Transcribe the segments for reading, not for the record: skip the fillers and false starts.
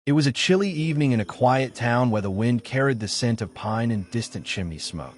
It was a chilly evening in a quiet town where the wind carried the scent of pine and distant chimney smoke.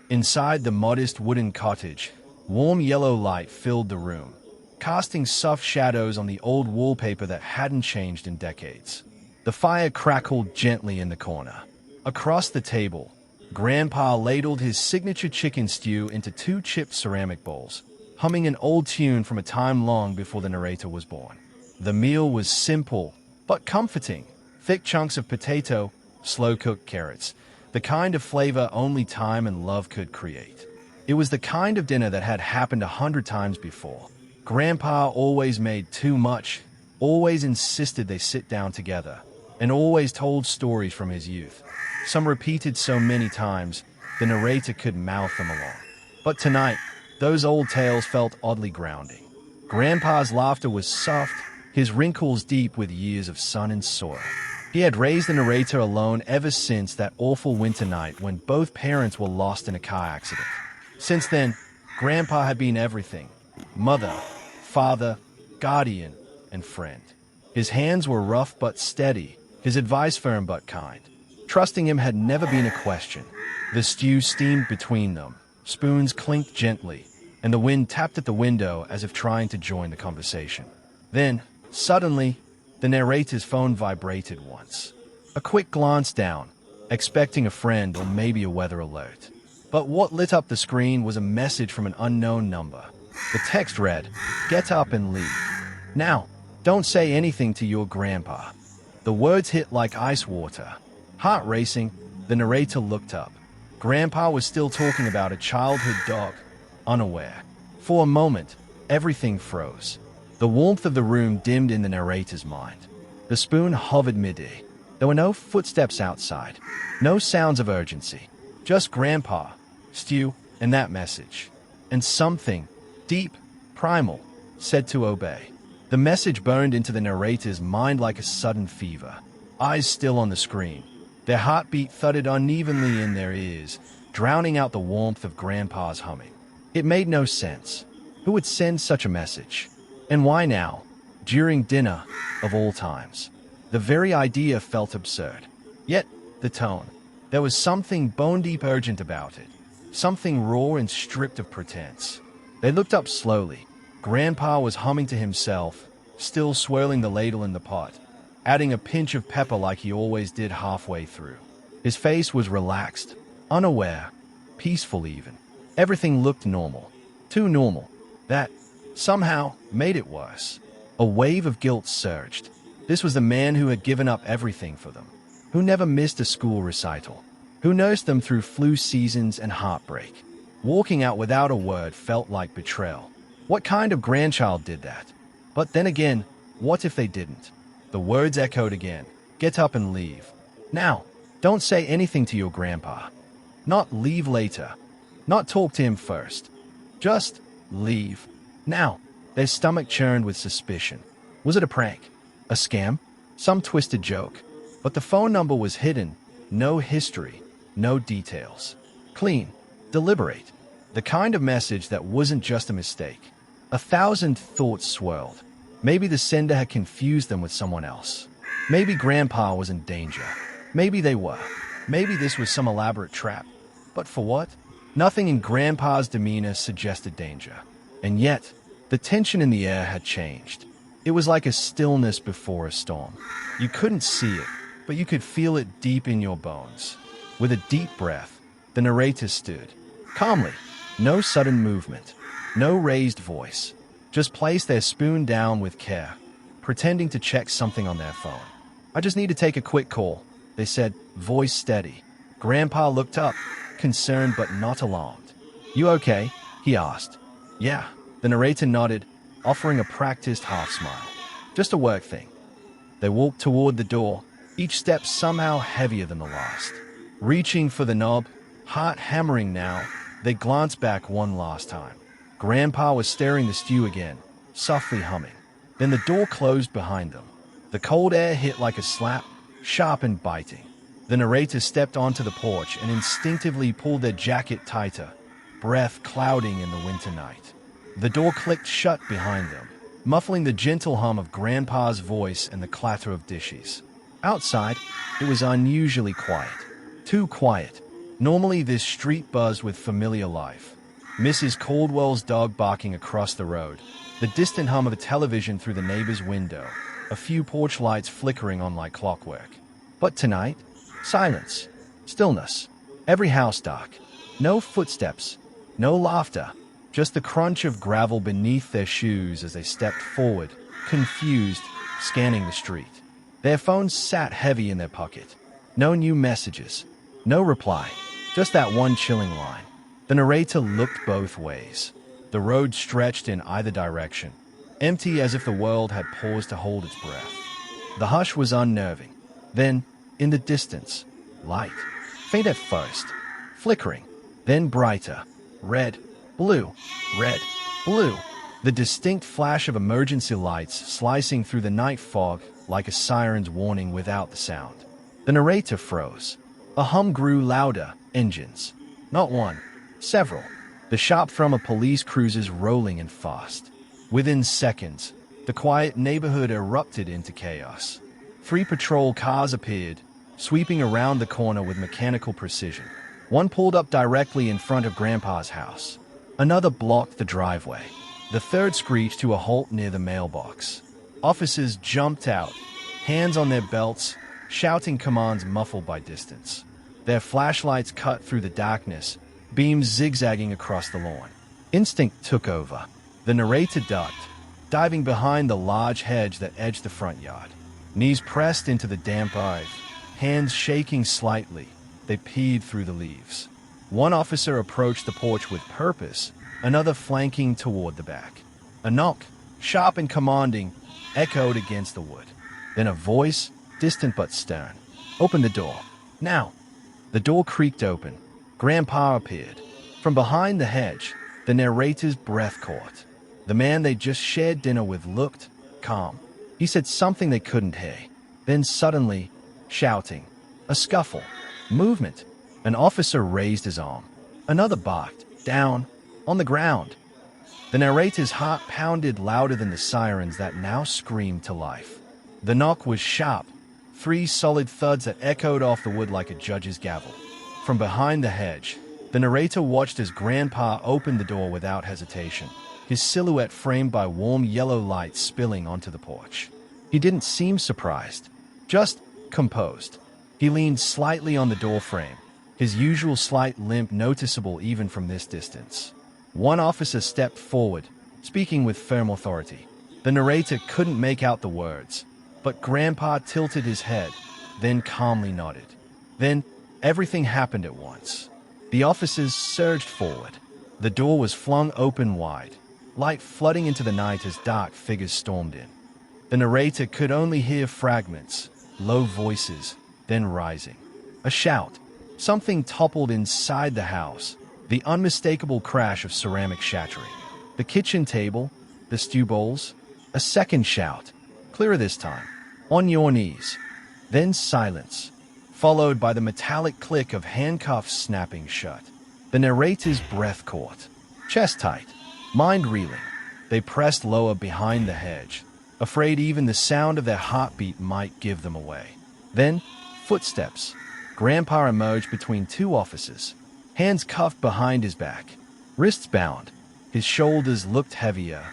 Inside the modest wooden cottage, warm yellow light filled the room, casting soft shadows on the old wallpaper that hadn't changed in decades. The fire crackled gently in the corner. Across the table, Grandpa ladled his signature chicken stew into two chipped ceramic bowls, humming an old tune from a time long before the narrator was born. The meal was simple, but comforting. Thick chunks of potato, slow-cooked carrots, the kind of flavor only time and love could create. It was the kind of dinner that had happened 100 times before. Grandpa always made too much, always insisted they sit down together, and always told stories from his youth. Some repeated so many times, the narrator could mouth them along. But tonight, those old tales felt oddly grounding. Grandpa's laughter was soft, his wrinkles deep with years of sun and soil. He had raised the narrator alone ever since that awful winter night when both parents were lost in a car accident. Since then, Grandpa had been everything: mother, father, guardian, and friend. His hands were rough but steady, his advice firm but kind. Trusting him had never been a question. The stew steamed between them, spoons clinked gently, and the wind tapped at the window as if trying to join the conversation. Then, suddenly, the narrator's phone vibrated once. A quick glance down, expecting a friend or maybe a weather alert. But what lit up the screen was a message from an unknown number. The text read, "Get up and leave. Now, don't say anything to your grandpa." The words hit like ice water. Heart racing, the narrator looked up. Grandpa was still talking about a childhood dog, unaware. For a moment, everything froze. The warmth of the room dimmed in the narrator's mind. The spoon hovered mid-air. There were no footsteps outside, no sounds of urgency. Just Grandpa, stew, and that message. And something, deep, primal, said to obey. The message burned into the narrator's mind like a sudden fever. Eyes still on the screen. Their heartbeat thudded unevenly in their ears, drowning out the warmth of Grandpa's humming. It made no sense. Who would send such a message? And why now, during dinner, of all times? The very idea felt absurd. Yet, the tone. There was something bone-deep urgent about it. Something raw and stripped of pretense. They looked up slowly. Grandpa was humming to himself, still swirling the ladle in the pot, adding a pinch of pepper like he always did halfway through. His face was relaxed, unaware, peaceful even. Everything looked normal. Too normal. That, somehow, made it worse. A wave of guilt surged. This was the man who had given up everything for them, who never missed a school recital, who nursed them through flu seasons and heartbreak. Walking out without a word felt like betrayal. What kind of grandchild did that? But then again, what if they didn't? The words echoed again. Get up and leave. Now, don't say anything to your grandpa. Not leave later. Not talk to him first. Just leave. Now. Their stomach churned with suspicion. Was it a prank? A scam? Some twisted joke? But the phone number was hidden. No history. No details. Clean. Deliberate. The kind of message that wasn't just a mistake. 1,000 thoughts swirled. Maybe the sender had confused them with someone else. Maybe Grandpa was in danger. Maybe they were. Maybe this was some elaborate trap. But for what? Nothing in Grandpa's demeanor suggested danger. And yet, the tension in the air had changed. It was like a stillness before a storm. You couldn't see it, but you could feel it deep in your bones. With a deep breath, the narrator stood. Calmly, no sudden movement, no raised voice. Just placed their spoon down with care, pretending to check something on their phone. "I just need to take a quick call," they said, voice steady. Grandpa looked up, concerned but not alarmed. "You okay?" he asked. "Yeah." The narrator nodded, offering a practiced half smile. "Just a work thing." They walked toward the door, each step somehow heavier than the last. Reaching for the knob, heart hammering now, they glanced back one last time. Grandpa was stirring the stew again, softly humming. Then the door closed behind them. The cold air hit like a slap, sharp and biting. The narrator stepped onto the porch and instinctively pulled their jacket tighter, breath clouding in the winter night. The door clicked shut behind them, muffling the gentle hum of Grandpa's voice and the clatter of dishes. Outside, it was unusually quiet. Too quiet. Normally this street buzzed with familiar life. Mrs. Caldwell's dog barking across the road, the distant hum of a television through the neighbor's window, a few porch lights flickering on like clockwork. But tonight, silence, stillness, every house dark. No footsteps, no laughter, just the crunch of gravel beneath their shoes as they stepped forward, confused, scanning the street. Their phones sat heavy in their pocket. No new messages, no reply, just that one chilling line. The narrator looked both ways. The road stretched in either direction, empty as if the world had paused to hold its breath. The hush was unnerving. Then, in the distance, light, faint at first, flickering, then brighter, red, blue, red, blue. The distinct flash of emergency lights slicing through the night fog like a siren's warning without the sound. The narrator froze. A hum grew louder, engines. Not one, several. The sharp thrum of police cruisers rolling and fast. Within seconds, the quiet neighborhood erupted into chaos. 3 patrol cars appeared, sweeping around the corner with mechanical precision. One pulled up directly in front of Grandpa's house. Another blocked the driveway. The third screeched to a halt near the mailbox. Officers jumped out, hands on their belts, shouting commands muffled by distance. Their flashlights cut through the darkness, beams zigzagging across the lawn. Instinct took over. The narrator ducked, diving behind the large hedge that edged the front yard. Knees pressed into the damp earth, hands shaking slightly, they peered through the leaves. One officer approached the porch with purpose, another flanking toward the back. A knock, sharp and commanding, echoed against the wood. Then a voice, distant but stern. "Open the door. Now." The door creaked open. Grandpa appeared. From behind the hedge, the narrator's breath caught. The man they just shared dinner with looked calm. He said something they couldn't hear. Then suddenly, shouting. A scuffle. Movement. An officer raised his arm. Another barked. Down. On the ground. The narrator's heart pounded louder than the sirens that now screamed to life. The knock was sharp. 3 solid thuds that echoed off the wood like a judge's gavel. From behind the hedge, the narrator watched as Grandpa opened the door without hesitation, his silhouette framed by warm yellow light spilling onto the porch. He didn't seem surprised, just composed. He leaned slightly on the doorframe, his usual slight limp noticeable even from this distance. One officer stepped forward, speaking with firm authority. The narrator couldn't make out the words, but Grandpa tilted his head, then calmly nodded. Then, everything happened at once. The officers surged forward. The door was flung open wide, light flooding into the night as dark figures stormed in. The narrator could only hear fragments, low voices, then rising. A shout. Something toppled inside the house, the unmistakable crash of ceramic shattering. The kitchen table, the stew bowls. A second shout, clearer this time. On your knees. Then silence, followed by the metallic click of handcuffs snapping shut. The narrator's breath caught. Chest tight, mind reeling. They pressed lower behind the hedge, afraid even the sound of their heartbeat might give them away. Then, footsteps. Grandpa emerged between 2 officers, hands cuffed behind his back, wrists bound. His shoulders looked heavier,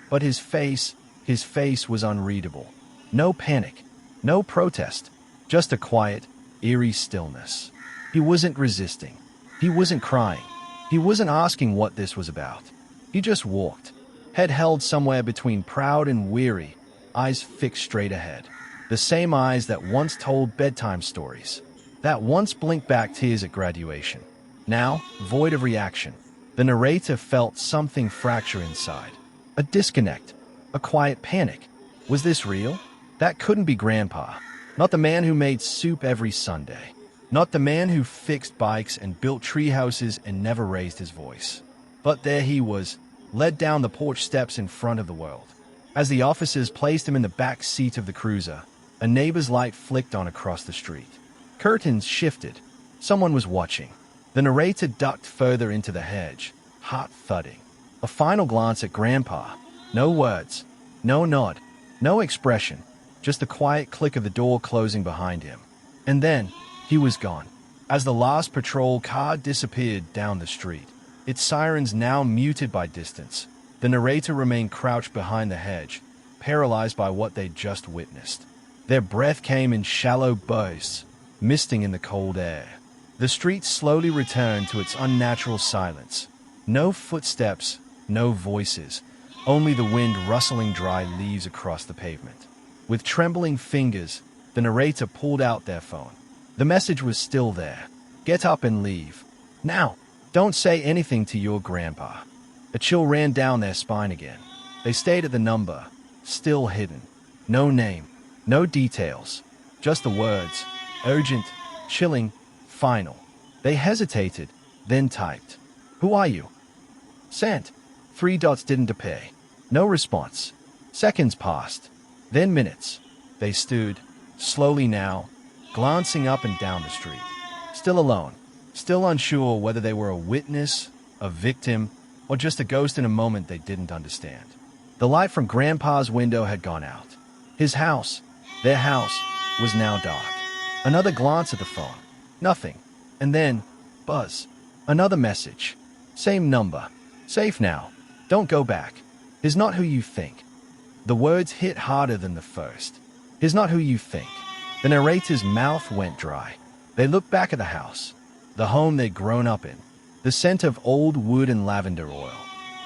but his face was unreadable. No panic, no protest, just a quiet, eerie stillness. He wasn't resisting. He wasn't crying. He wasn't asking what this was about. He just walked, head held somewhere between proud and weary, eyes fixed straight ahead. The same eyes that once told bedtime stories, that once blinked back tears at graduation. Now, void of reaction, the narrator felt something fracture inside. A disconnect, a quiet panic. Was this real? That couldn't be Grandpa. Not the man who made soup every Sunday. Not the man who fixed bikes and built tree houses and never raised his voice. But there he was, led down the porch steps in front of the world. As the officers placed him in the back seat of the cruiser, a neighbor's light flicked on across the street. Curtains shifted. Someone was watching. The narrator ducked further into the hedge, heart thudding. A final glance at Grandpa. No words, no nod, no expression, just the quiet click of the door closing behind him. And then, he was gone. As the last patrol car disappeared down the street, its sirens now muted by distance, the narrator remained crouched behind the hedge, paralyzed by what they'd just witnessed. Their breath came in shallow bursts, misting in the cold air. The street slowly returned to its unnatural silence. No footsteps, no voices, only the wind rustling dry leaves across the pavement. With trembling fingers, the narrator pulled out their phone. The message was still there. Get up and leave. Now, don't say anything to your grandpa. A chill ran down their spine again. They stayed at the number, still hidden. No name, no details, just the words. Urgent, chilling, final. They hesitated, then typed. Who are you? Sent. 3 dots didn't appear. No response. Seconds passed. Then minutes. They stood, slowly now, glancing up and down the street. Still alone. Still unsure whether they were a witness, a victim, or just a ghost in a moment they didn't understand. The light from Grandpa's window had gone out. His house, their house, was now dark. Another glance at the phone. Nothing. And then, buzz. Another message. Same number. Safe now. Don't go back. He's not who you think. The words hit harder than the first. He's not who you think. The narrator's mouth went dry. They looked back at the house, the home they'd grown up in, the scent of old wood and lavender oil,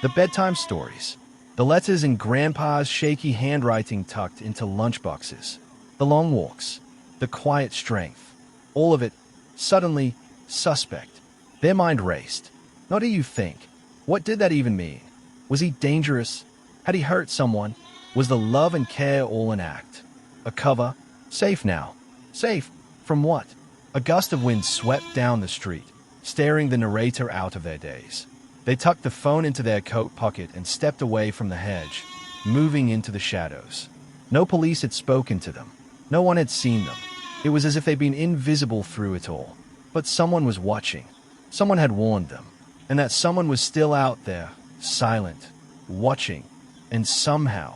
the bedtime stories, the letters in Grandpa's shaky handwriting tucked into lunchboxes, the long walks, the quiet strength, all of it, suddenly, suspect. Their mind raced. Not who you think. What did that even mean? Was he dangerous? Had he hurt someone? Was the love and care all an act? A cover? Safe now. Safe? From what? A gust of wind swept down the street, staring the narrator out of their days. They tucked the phone into their coat pocket and stepped away from the hedge, moving into the shadows. No police had spoken to them. No one had seen them. It was as if they'd been invisible through it all. But someone was watching. Someone had warned them. And that someone was still out there, silent, watching, and somehow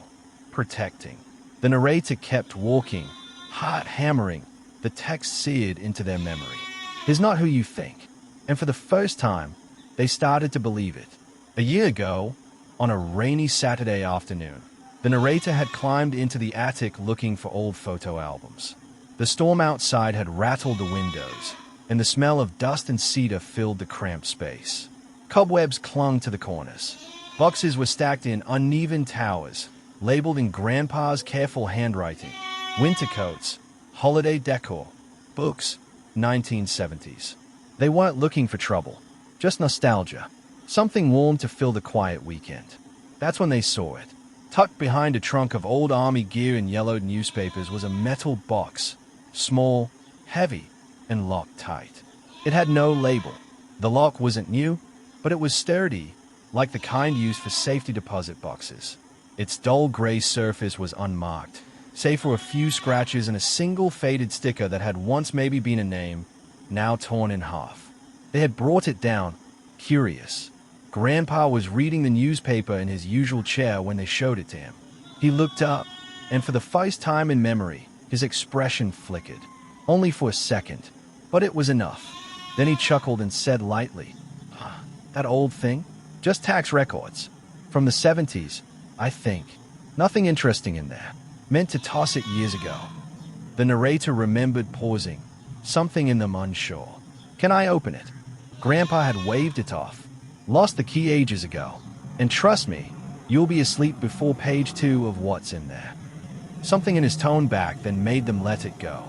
protecting. The narrator kept walking, heart hammering, the text seared into their memory. He's not who you think. And for the first time, they started to believe it. A year ago, on a rainy Saturday afternoon, the narrator had climbed into the attic looking for old photo albums. The storm outside had rattled the windows, and the smell of dust and cedar filled the cramped space. Cobwebs clung to the corners. Boxes were stacked in uneven towers, labeled in Grandpa's careful handwriting. Winter coats, holiday decor, books, 1970s. They weren't looking for trouble, just nostalgia. Something warm to fill the quiet weekend. That's when they saw it. Tucked behind a trunk of old army gear and yellowed newspapers was a metal box, small, heavy, and locked tight. It had no label. The lock wasn't new, but it was sturdy, like the kind used for safety deposit boxes. Its dull gray surface was unmarked, save for a few scratches and a single faded sticker that had once maybe been a name, now torn in half. They had brought it down, curious. Grandpa was reading the newspaper in his usual chair when they showed it to him. He looked up, and for the first time in memory, his expression flickered. Only for a second, but it was enough. Then he chuckled and said lightly, "That old thing? Just tax records. From the 70s, I think. Nothing interesting in there. Meant to toss it years ago." The narrator remembered pausing, something in them unsure. "Can I open it?" Grandpa had waved it off. "Lost the key ages ago. And trust me, you'll be asleep before page 2 of what's in there." Something in his tone back then made them let it go.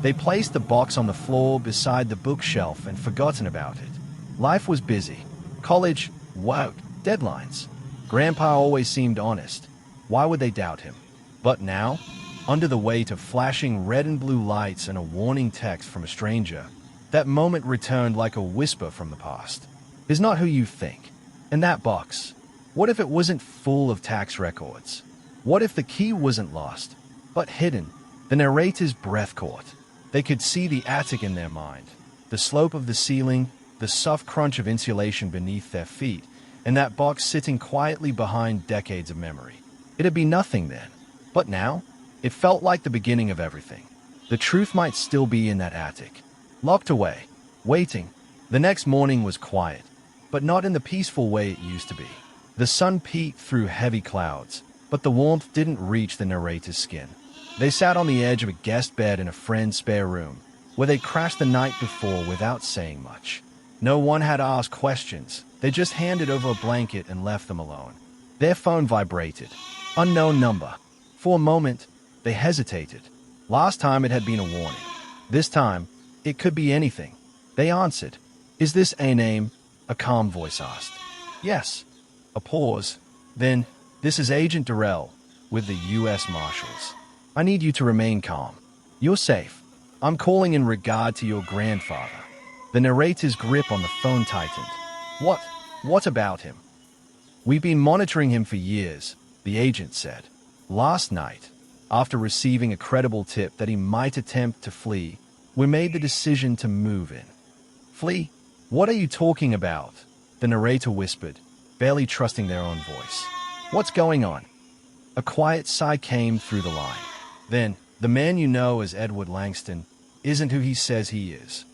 They placed the box on the floor beside the bookshelf and forgotten about it. Life was busy. College, work, deadlines. Grandpa always seemed honest. Why would they doubt him? But now, under the weight of flashing red and blue lights and a warning text from a stranger, that moment returned like a whisper from the past. Is not who you think. And that box, what if it wasn't full of tax records? What if the key wasn't lost, but hidden? The narrator's breath caught. They could see the attic in their mind, the slope of the ceiling, the soft crunch of insulation beneath their feet, and that box sitting quietly behind decades of memory. It'd be nothing then. But now, It felt like the beginning of everything. The truth might still be in that attic, locked away, waiting. The next morning was quiet, but not in the peaceful way it used to be. The sun peeked through heavy clouds, but the warmth didn't reach the narrator's skin. They sat on the edge of a guest bed in a friend's spare room, where they crashed the night before without saying much. No one had asked questions. They just handed over a blanket and left them alone. Their phone vibrated. Unknown number. For a moment, they hesitated. Last time it had been a warning. This time, it could be anything. They answered. "Is this a name?" A calm voice asked. "Yes." A pause. Then, "This is Agent Durrell with the U.S. Marshals. I need you to remain calm. You're safe. I'm calling in regard to your grandfather." The narrator's grip on the phone tightened. What about him?" "We've been monitoring him for years," the agent said. "Last night, after receiving a credible tip that he might attempt to flee, we made the decision to move in." "Flee? What are you talking about?" the narrator whispered, barely trusting their own voice. "What's going on?" A quiet sigh came through the line. Then, "The man you know as Edward Langston isn't who he says he is."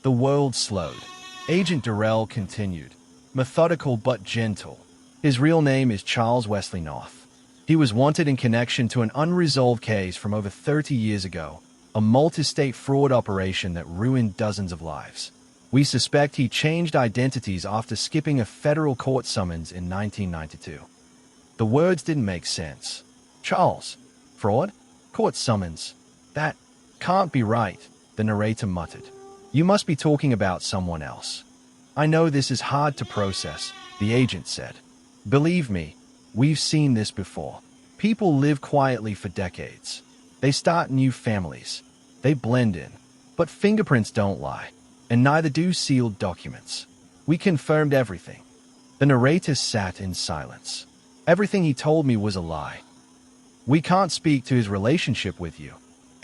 The world slowed. Agent Durrell continued, methodical but gentle. "His real name is Charles Wesley North. He was wanted in connection to an unresolved case from over 30 years ago, a multi-state fraud operation that ruined dozens of lives. We suspect he changed identities after skipping a federal court summons in 1992. The words didn't make sense. "Charles? Fraud? Court summons? That can't be right," the narrator muttered. "You must be talking about someone else." "I know this is hard to process," the agent said. "Believe me, we've seen this before. People live quietly for decades. They start new families. They blend in. But fingerprints don't lie, and neither do sealed documents. We confirmed everything." The narrator sat in silence. "Everything he told me was a lie." "We can't speak to his relationship with you,"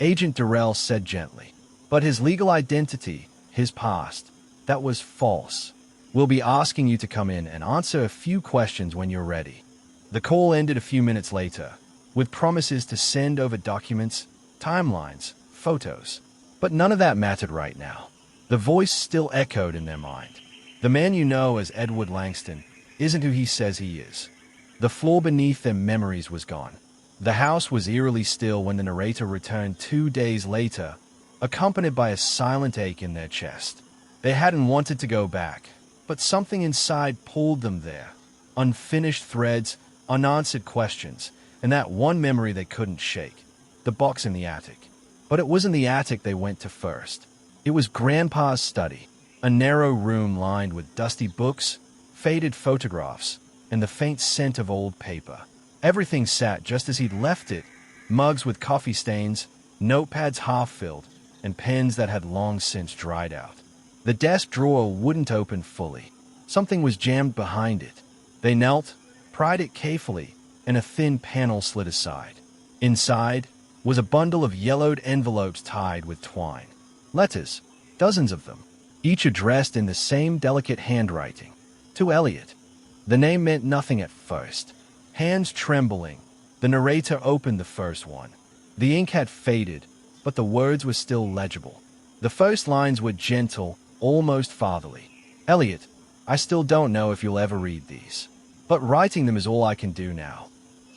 Agent Durrell said gently. "But his legal identity, his past, that was false. We'll be asking you to come in and answer a few questions when you're ready." The call ended a few minutes later, with promises to send over documents, timelines, photos. But none of that mattered right now. The voice still echoed in their mind. "The man you know as Edward Langston isn't who he says he is." The floor beneath their memories was gone. The house was eerily still when the narrator returned 2 days later, accompanied by a silent ache in their chest. They hadn't wanted to go back, but something inside pulled them there. Unfinished threads, unanswered questions, and that one memory they couldn't shake, the box in the attic. But it wasn't the attic they went to first. It was Grandpa's study, a narrow room lined with dusty books, faded photographs, and the faint scent of old paper. Everything sat just as he'd left it, mugs with coffee stains, notepads half-filled, and pens that had long since dried out. The desk drawer wouldn't open fully. Something was jammed behind it. They knelt, pried it carefully, and a thin panel slid aside. Inside was a bundle of yellowed envelopes tied with twine. Letters, dozens of them, each addressed in the same delicate handwriting. To Elliot. The name meant nothing at first. Hands trembling, the narrator opened the first one. The ink had faded, but the words were still legible. The first lines were gentle, almost fatherly. "Elliot, I still don't know if you'll ever read these, but writing them is all I can do now."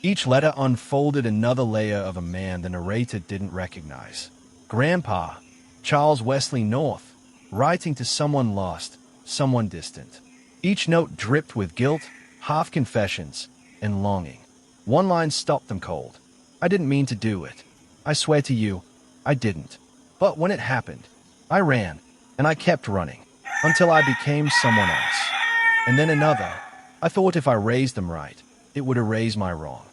Each letter unfolded another layer of a man the narrator didn't recognize. Grandpa, Charles Wesley North, writing to someone lost, someone distant. Each note dripped with guilt, half confessions, and longing. One line stopped them cold. "I didn't mean to do it. I swear to you, I didn't. But when it happened, I ran, and I kept running, until I became someone else. And then another. I thought if I raised them right, it would erase my wrong."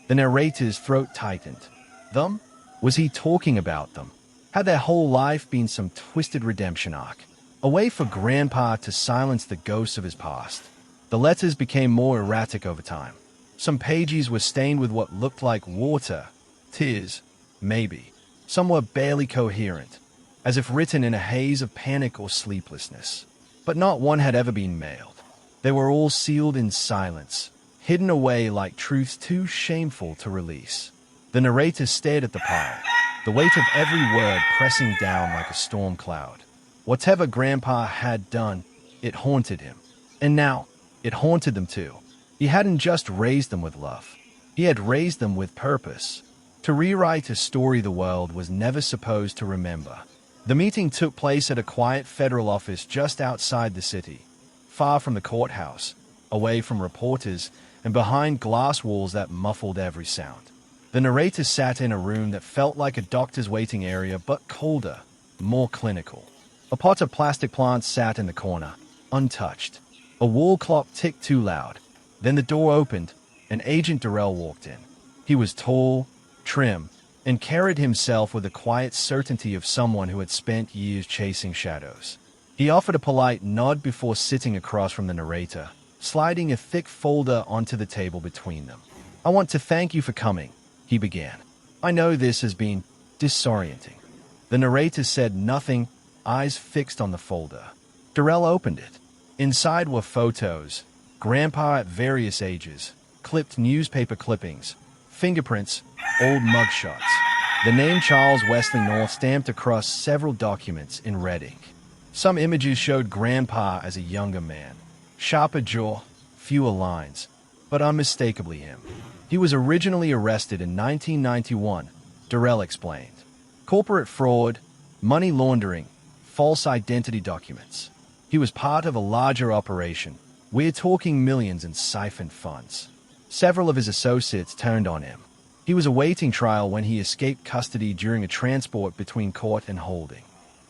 The narrator's throat tightened. Them? Was he talking about them? Had their whole life been some twisted redemption arc? A way for Grandpa to silence the ghosts of his past? The letters became more erratic over time. Some pages were stained with what looked like water, tears, maybe. Some were barely coherent, as if written in a haze of panic or sleeplessness. But not one had ever been mailed. They were all sealed in silence, hidden away like truths too shameful to release. The narrator stared at the pile, the weight of every word pressing down like a storm cloud. Whatever Grandpa had done, it haunted him. And now, it haunted them too. He hadn't just raised them with love. He had raised them with purpose. To rewrite a story the world was never supposed to remember. The meeting took place at a quiet federal office just outside the city, far from the courthouse, away from reporters, and behind glass walls that muffled every sound. The narrator sat in a room that felt like a doctor's waiting area, but colder, more clinical. A pot of plastic plants sat in the corner, untouched. A wall clock ticked too loud. Then the door opened, and Agent Durrell walked in. He was tall, trim, and carried himself with the quiet certainty of someone who had spent years chasing shadows. He offered a polite nod before sitting across from the narrator, sliding a thick folder onto the table between them. "I want to thank you for coming," he began. "I know this has been disorienting." The narrator said nothing, eyes fixed on the folder. Durrell opened it. Inside were photos, Grandpa at various ages, clipped newspaper clippings, fingerprints, old mugshots. The name Charles Wesley North stamped across several documents in red ink. Some images showed Grandpa as a younger man, sharper jaw, fewer lines, but unmistakably him. He was originally arrested in 1991, Durrell explained. Corporate fraud, money laundering, false identity documents. He was part of a larger operation. We're talking millions in siphoned funds. Several of his associates turned on him. He was awaiting trial when he escaped custody during a transport between court and holding.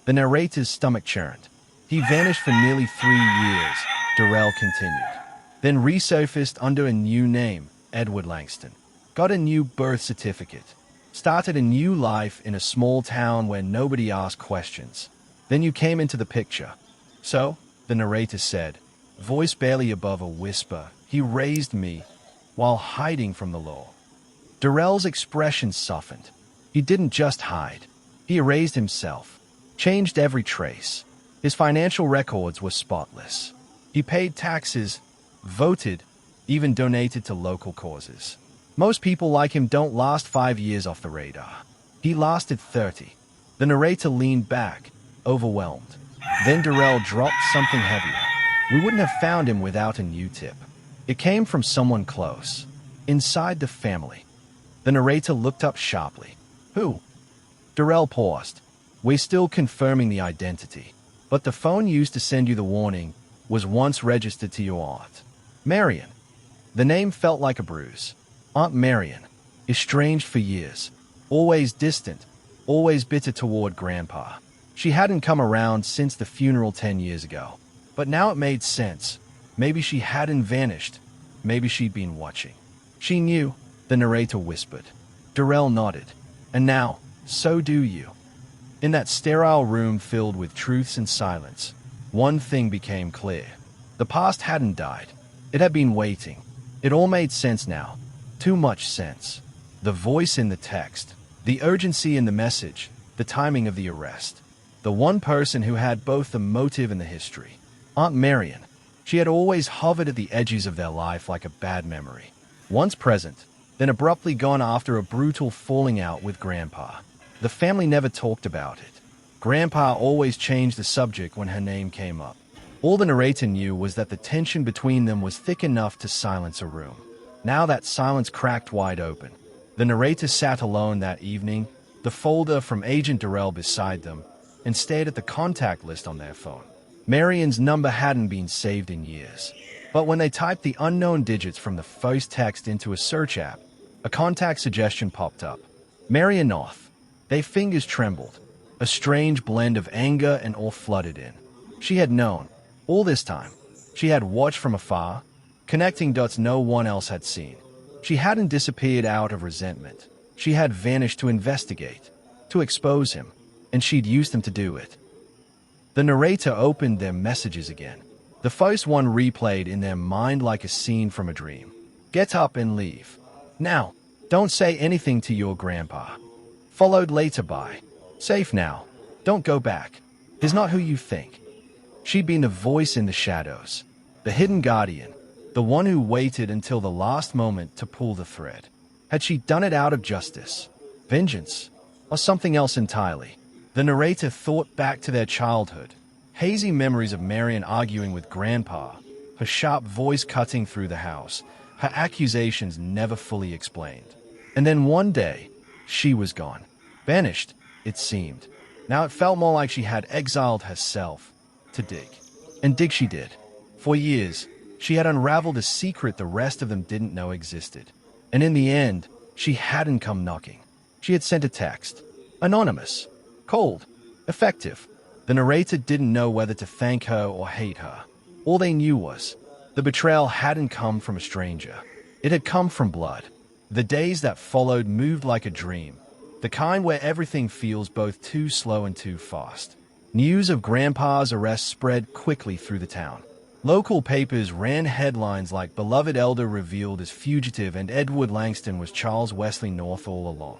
The narrator's stomach churned. He vanished for nearly 3 years, Durrell continued. Then resurfaced under a new name, Edward Langston. Got a new birth certificate. Started a new life in a small town where nobody asked questions. Then you came into the picture. So, the narrator said, voice barely above a whisper, he raised me while hiding from the law. Durrell's expression softened. He didn't just hide. He erased himself, changed every trace. His financial records were spotless. He paid taxes, voted, even donated to local causes. Most people like him don't last 5 years off the radar. He lasted 30. The narrator leaned back, overwhelmed. Then Durrell dropped something heavier. We wouldn't have found him without a new tip. It came from someone close, inside the family. The narrator looked up sharply. Who? Durrell paused. We're still confirming the identity, but the phone used to send you the warning was once registered to your aunt, Marion. The name felt like a bruise. Aunt Marion, estranged for years, always distant, always bitter toward Grandpa. She hadn't come around since the funeral 10 years ago. But now it made sense. Maybe she hadn't vanished. Maybe she'd been watching. She knew, the narrator whispered. Durrell nodded. And now, so do you. In that sterile room filled with truths and silence, one thing became clear. The past hadn't died. It had been waiting. It all made sense now. Too much sense. The voice in the text, the urgency in the message, the timing of the arrest. The one person who had both the motive and the history. Aunt Marion. She had always hovered at the edges of their life like a bad memory. Once present, then abruptly gone after a brutal falling out with Grandpa. The family never talked about it. Grandpa always changed the subject when her name came up. All the narrator knew was that the tension between them was thick enough to silence a room. Now that silence cracked wide open. The narrator sat alone that evening, the folder from Agent Durrell beside them, and stared at the contact list on their phone. Marion's number hadn't been saved in years. But when they typed the unknown digits from the first text into a search app, a contact suggestion popped up. Marion North. Their fingers trembled. A strange blend of anger and awe flooded in. She had known. All this time. She had watched from afar, connecting dots no one else had seen. She hadn't disappeared out of resentment. She had vanished to investigate, to expose him, and she'd used him to do it. The narrator opened their messages again. The first one replayed in their mind like a scene from a dream. Get up and leave. Now, don't say anything to your grandpa. Followed later by, safe now, don't go back. He's not who you think. She'd been the voice in the shadows, the hidden guardian, the one who waited until the last moment to pull the thread. Had she done it out of justice, vengeance, or something else entirely? The narrator thought back to their childhood, hazy memories of Marion arguing with Grandpa, her sharp voice cutting through the house, her accusations never fully explained. And then one day, she was gone. Vanished, it seemed. Now it felt more like she had exiled herself to dig. And dig she did. For years, she had unraveled a secret the rest of them didn't know existed. And in the end, she hadn't come knocking. She had sent a text. Anonymous. Cold. Effective. The narrator didn't know whether to thank her or hate her. All they knew was, the betrayal hadn't come from a stranger. It had come from blood. The days that followed moved like a dream, the kind where everything feels both too slow and too fast. News of Grandpa's arrest spread quickly through the town. Local papers ran headlines like "Beloved Elder Revealed as Fugitive" and "Edward Langston was Charles Wesley North all along."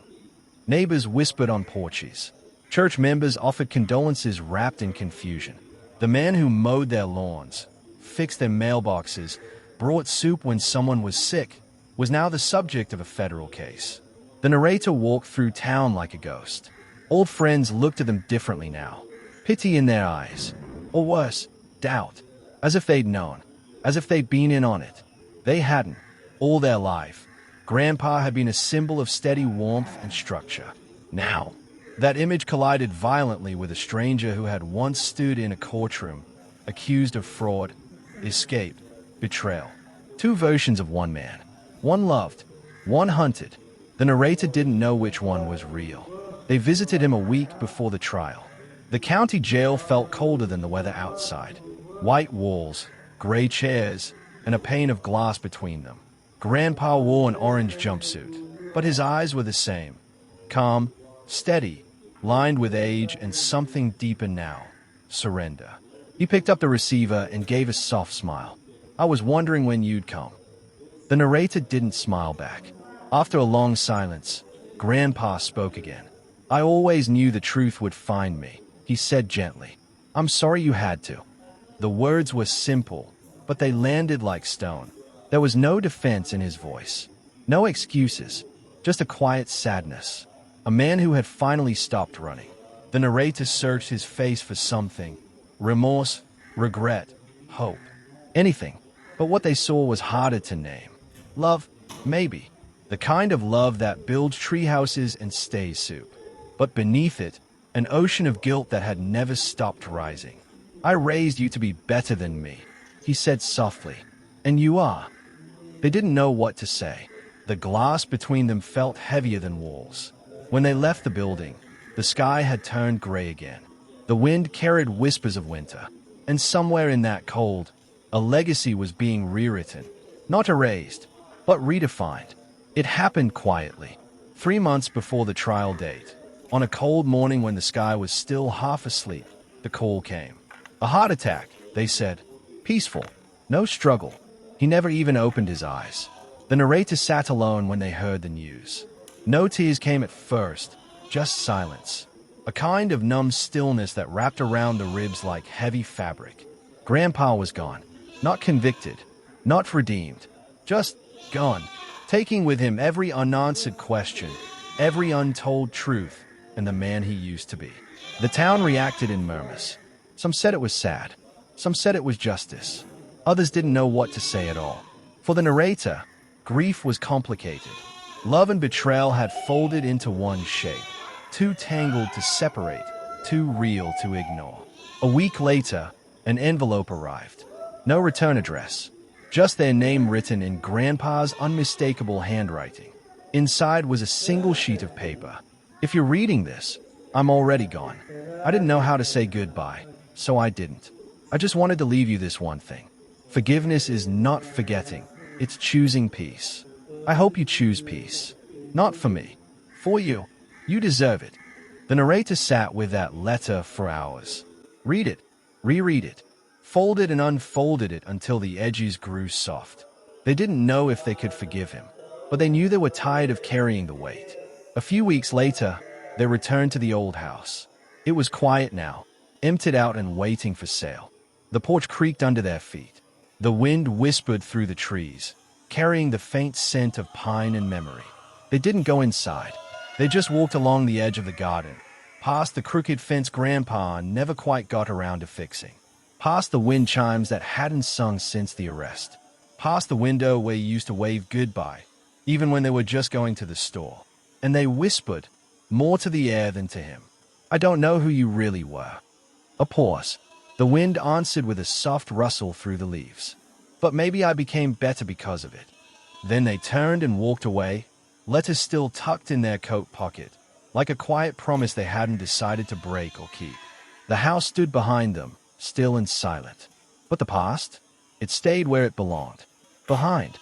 Neighbors whispered on porches. Church members offered condolences wrapped in confusion. The man who mowed their lawns, fixed their mailboxes, brought soup when someone was sick, was now the subject of a federal case. The narrator walked through town like a ghost. Old friends looked at them differently now. Pity in their eyes. Or worse, doubt. As if they'd known. As if they'd been in on it. They hadn't. All their life. Grandpa had been a symbol of steady warmth and structure. Now, that image collided violently with a stranger who had once stood in a courtroom, accused of fraud, escape, betrayal. Two versions of one man. One loved, one hunted. The narrator didn't know which one was real. They visited him a week before the trial. The county jail felt colder than the weather outside. White walls, gray chairs, and a pane of glass between them. Grandpa wore an orange jumpsuit, but his eyes were the same. Calm, steady, lined with age and something deeper now. Surrender. He picked up the receiver and gave a soft smile. "I was wondering when you'd come." The narrator didn't smile back. After a long silence, Grandpa spoke again. "I always knew the truth would find me," he said gently. "I'm sorry you had to." The words were simple, but they landed like stone. There was no defense in his voice. No excuses, just a quiet sadness. A man who had finally stopped running. The narrator searched his face for something. Remorse, regret, hope. Anything. But what they saw was harder to name. Love, maybe. The kind of love that builds treehouses and stays soup. But beneath it, an ocean of guilt that had never stopped rising. "I raised you to be better than me," he said softly. "And you are." They didn't know what to say. The glass between them felt heavier than walls. When they left the building, the sky had turned gray again. The wind carried whispers of winter. And somewhere in that cold, a legacy was being rewritten. Not erased, but redefined. It happened quietly. 3 months before the trial date, on a cold morning when the sky was still half asleep, the call came. A heart attack, they said. Peaceful. No struggle. He never even opened his eyes. The narrator sat alone when they heard the news. No tears came at first, just silence. A kind of numb stillness that wrapped around the ribs like heavy fabric. Grandpa was gone. Not convicted. Not redeemed. Just gone. Taking with him every unanswered question, every untold truth, and the man he used to be. The town reacted in murmurs. Some said it was sad. Some said it was justice. Others didn't know what to say at all. For the narrator, grief was complicated. Love and betrayal had folded into one shape. Too tangled to separate, too real to ignore. A week later, an envelope arrived. No return address. Just their name written in Grandpa's unmistakable handwriting. Inside was a single sheet of paper. "If you're reading this, I'm already gone. I didn't know how to say goodbye, so I didn't. I just wanted to leave you this one thing. Forgiveness is not forgetting. It's choosing peace. I hope you choose peace. Not for me. For you. You deserve it." The narrator sat with that letter for hours. Read it. Reread it. Folded and unfolded it until the edges grew soft. They didn't know if they could forgive him, but they knew they were tired of carrying the weight. A few weeks later, they returned to the old house. It was quiet now, emptied out and waiting for sale. The porch creaked under their feet. The wind whispered through the trees, carrying the faint scent of pine and memory. They didn't go inside. They just walked along the edge of the garden, past the crooked fence Grandpa never quite got around to fixing, past the wind chimes that hadn't sung since the arrest, past the window where he used to wave goodbye, even when they were just going to the store. And they whispered, more to the air than to him, "I don't know who you really were." A pause. The wind answered with a soft rustle through the leaves. "But maybe I became better because of it." Then they turned and walked away, letters still tucked in their coat pocket, like a quiet promise they hadn't decided to break or keep. The house stood behind them, still and silent. But the past? It stayed where it belonged. Behind.